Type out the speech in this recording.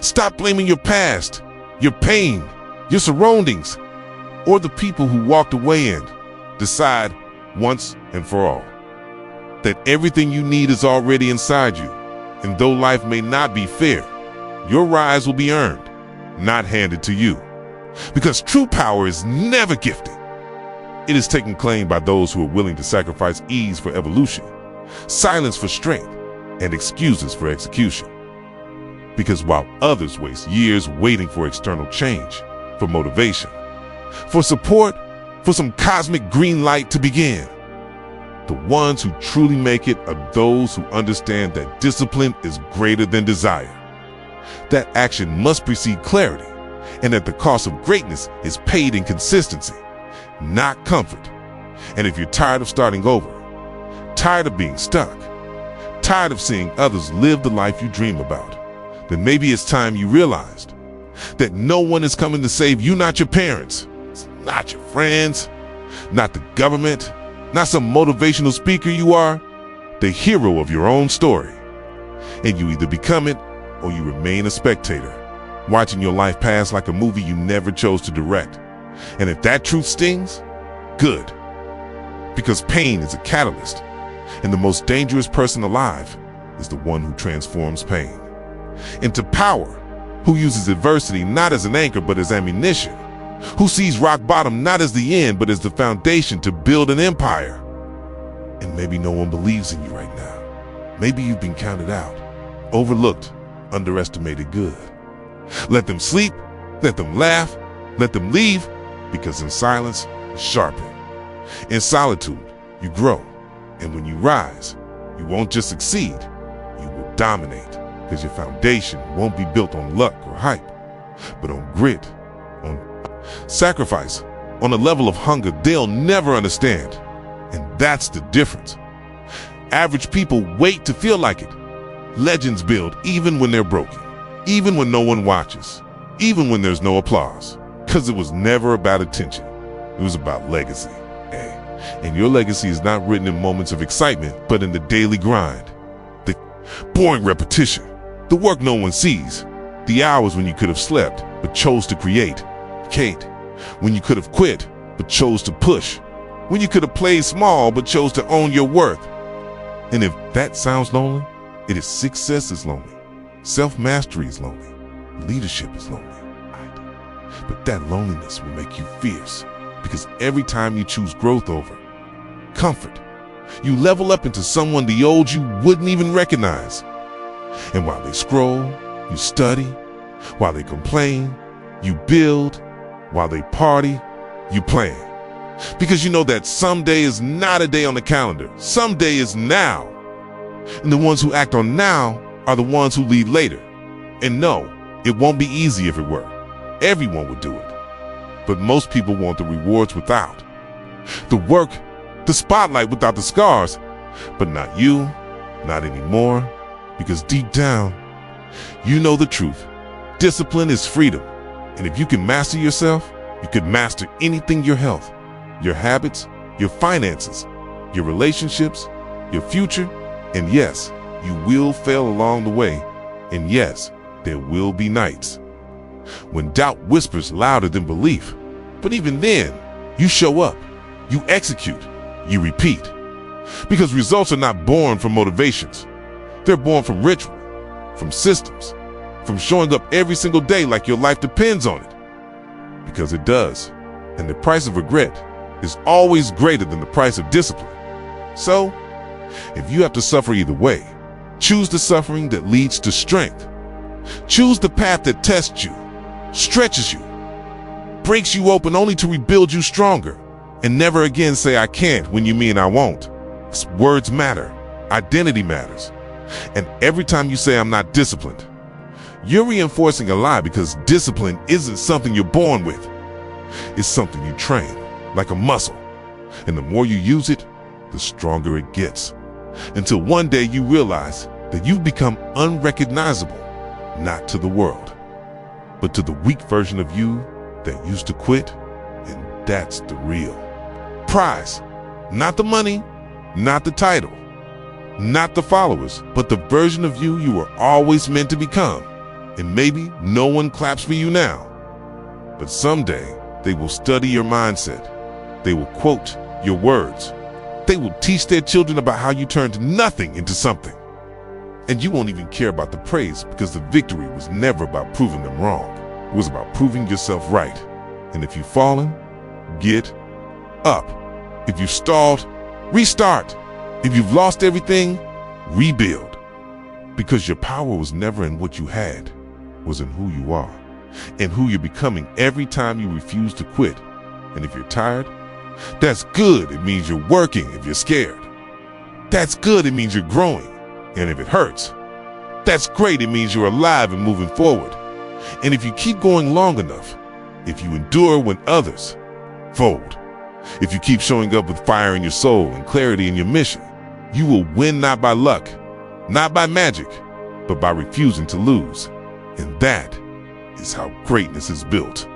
Stop blaming your past, your pain, your surroundings, or the people who walked away, and decide once and for all that everything you need is already inside you. And though life may not be fair, your rise will be earned, not handed to you. Because true power is never gifted. It is taken claim by those who are willing to sacrifice ease for evolution, silence for strength, and excuses for execution. Because while others waste years waiting for external change, for motivation, for support, for some cosmic green light to begin, the ones who truly make it are those who understand that discipline is greater than desire, that action must precede clarity, and that the cost of greatness is paid in consistency, not comfort. And if you're tired of starting over, tired of being stuck, tired of seeing others live the life you dream about, then maybe it's time you realized that no one is coming to save you, not your parents, not your friends, not the government, not some motivational speaker. You are the hero of your own story. And you either become it or you remain a spectator, watching your life pass like a movie you never chose to direct. And if that truth stings, good. Because pain is a catalyst, and the most dangerous person alive is the one who transforms pain into power, who uses adversity not as an anchor but as ammunition, who sees rock bottom not as the end but as the foundation to build an empire. And maybe no one believes in you right now. Maybe you've been counted out, overlooked, underestimated. Good. Let them sleep, let them laugh, let them leave, because in silence, you sharpen. In solitude, you grow. And when you rise, you won't just succeed, you will dominate. Because your foundation won't be built on luck or hype, but on grit, on sacrifice, on a level of hunger they'll never understand. And that's the difference. Average people wait to feel like it. Legends build even when they're broken, even when no one watches, even when there's no applause. Because it was never about attention. It was about legacy. And your legacy is not written in moments of excitement, but in the daily grind, the boring repetition, the work no one sees, the hours when you could have slept but chose to create, Kate, when you could have quit but chose to push, when you could have played small but chose to own your worth. And if that sounds lonely, it is success is lonely, self-mastery is lonely, leadership is lonely. But that loneliness will make you fierce, because every time you choose growth over comfort, you level up into someone the old you wouldn't even recognize. And while they scroll, you study. While they complain, you build. While they party, you plan. Because you know that someday is not a day on the calendar. Someday is now. And the ones who act on now are the ones who lead later. And no, it won't be easy if it were. Everyone would do it. But most people want the rewards without. The work, the spotlight without the scars. But not you, not anymore. Because deep down, you know the truth. Discipline is freedom. And if you can master yourself, you can master anything: your health, your habits, your finances, your relationships, your future. And yes, you will fail along the way. And yes, there will be nights when doubt whispers louder than belief. But even then, you show up, you execute, you repeat. Because results are not born from motivations. They're born from ritual, from systems, from showing up every single day like your life depends on it. Because it does. And the price of regret is always greater than the price of discipline. So, if you have to suffer either way, choose the suffering that leads to strength. Choose the path that tests you, stretches you, breaks you open only to rebuild you stronger. And never again say "I can't" when you mean "I won't." Words matter. Identity matters. And every time you say "I'm not disciplined," you're reinforcing a lie, because discipline isn't something you're born with. It's something you train, like a muscle. And the more you use it, the stronger it gets. Until one day you realize that you've become unrecognizable, not to the world, but to the weak version of you that used to quit. And that's the real prize. Not the money, not the title, not the followers, but the version of you were always meant to become. And maybe no one claps for you now, but someday they will study your mindset. They will quote your words. They will teach their children about how you turned nothing into something. And you won't even care about the praise, because the victory was never about proving them wrong. It was about proving yourself right. And if you've fallen, get up. If you've stalled, restart. If you've lost everything, rebuild. Because your power was never in what you had, it was in who you are and who you're becoming every time you refuse to quit. And if you're tired, that's good. It means you're working. If you're scared, that's good. It means you're growing. And if it hurts, that's great. It means you're alive and moving forward. And if you keep going long enough, if you endure when others fold, if you keep showing up with fire in your soul and clarity in your mission, you will win, not by luck, not by magic, but by refusing to lose. And that is how greatness is built.